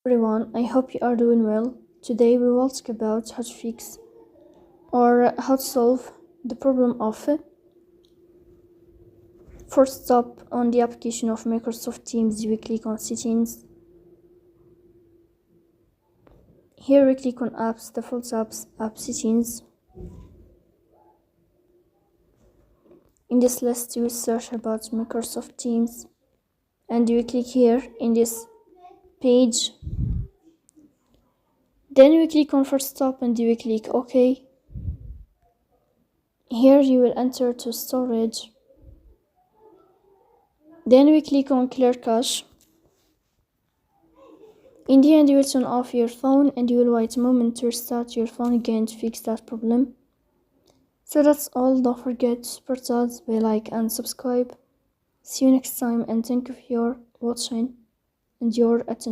Everyone, I hope you are doing well. Today we will talk about how to fix or how to solve the problem of Forcestop on the application of Microsoft Teams. We click on settings. Here we click on apps, default apps, app settings. In this list you will search about Microsoft Teams and you click here in this page. Then we click on Forcestop and you click OK. Here you will enter to storage. Then we click on clear cache. In the end you will turn off your phone and you will wait a moment to restart your phone again to fix that problem. So that's all. Don't forget to support us by like and subscribe. See you next time and thank you for your watching and your attention.